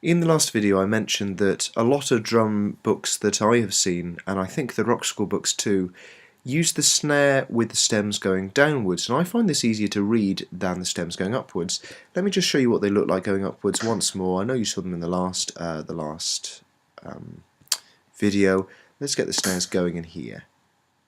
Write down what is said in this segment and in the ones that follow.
In the last video I mentioned that a lot of drum books that I have seen, and I think the rock school books too, use the snare with the stems going downwards, and I find this easier to read than the stems going upwards. Let me just show you what they look like going upwards once more. I know you saw them in the last video. Let's get the snares going in here.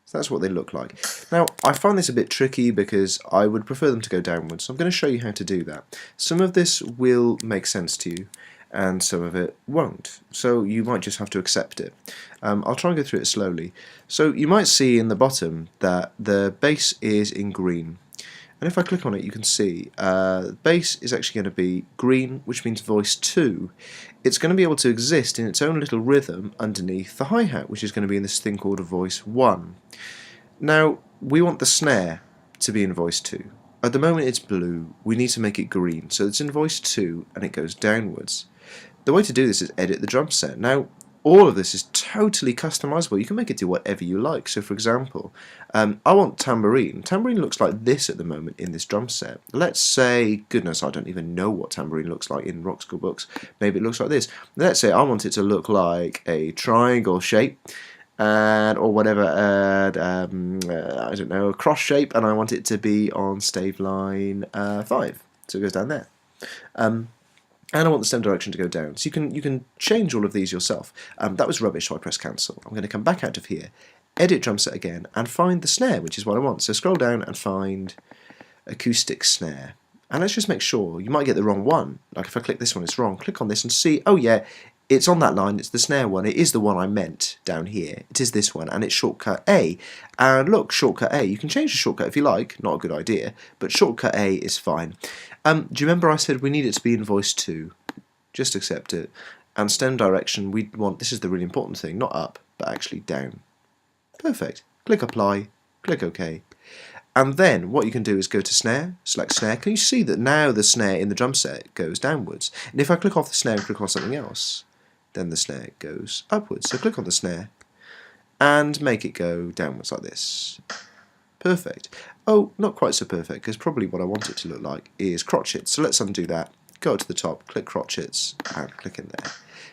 So that's what they look like. Now, I find this a bit tricky because I would prefer them to go downwards, so I'm going to show you how to do that. Some of this will make sense to you, and some of it won't. So you might just have to accept it. I'll try and go through it slowly. So you might see in the bottom that the bass is in green. And if I click on it, you can see bass is actually going to be green, which means voice 2. It's going to be able to exist in its own little rhythm underneath the hi-hat, which is going to be in this thing called a voice 1. Now, we want the snare to be in voice 2. At the moment it's blue, we need to make it green, so it's in voice 2 and it goes downwards. The way to do this is edit the drum set. Now, all of this is totally customizable. You can make it do whatever you like. So for example, I want tambourine. Tambourine looks like this at the moment in this drum set. Let's say, goodness, I don't even know what tambourine looks like in rock school books. Maybe it looks like this. Let's say I want it to look like a triangle shape, or whatever, I don't know, a cross shape, and I want it to be on stave line 5. So it goes down there. And I want the stem direction to go down. So you can change all of these yourself. That was rubbish, so I press cancel. I'm going to come back out of here, edit drum set again, and find the snare, which is what I want. So scroll down and find acoustic snare. And let's just make sure. You might get the wrong one. Like if I click this one, it's wrong. Click on this and see, oh yeah, it's on that line, it's the snare one. It is the one I meant down here. It is this one, and it's shortcut A. And look, shortcut A. You can change the shortcut if you like. Not a good idea, but shortcut A is fine. Do you remember I said we need it to be in voice 2? Just accept it. And stem direction, we want, this is the really important thing, not up, but actually down. Perfect. Click apply, click OK. And then what you can do is go to snare, select snare. Can you see that now the snare in the drum set goes downwards? And if I click off the snare and click on something else, then the snare goes upwards. So click on the snare and make it go downwards like this. Perfect. Oh, not quite so perfect, because probably what I want it to look like is crotchets. So let's undo that, go to the top, click crotchets, and click in there.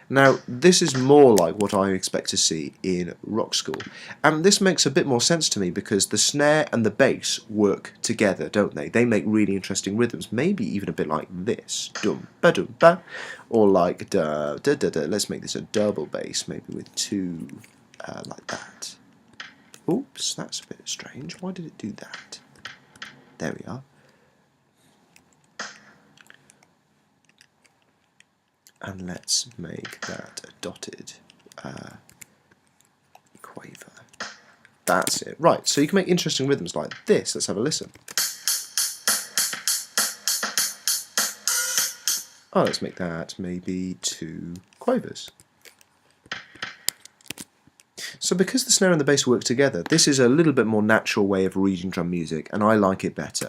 Now, this is more like what I expect to see in rock school. And this makes a bit more sense to me because the snare and the bass work together, don't they? They make really interesting rhythms, maybe even a bit like this. Dum ba dum ba. Or like da da da da. Let's make this a double bass, maybe with 2 like that. Oops, that's a bit strange. Why did it do that? There we are. And let's make that a dotted quaver. That's it. Right, so you can make interesting rhythms like this. Let's have a listen. Oh, let's make that maybe 2 quavers. So because the snare and the bass work together, this is a little bit more natural way of reading drum music, and I like it better.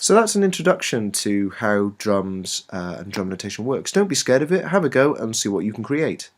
So that's an introduction to how drums and drum notation works. Don't be scared of it, have a go and see what you can create.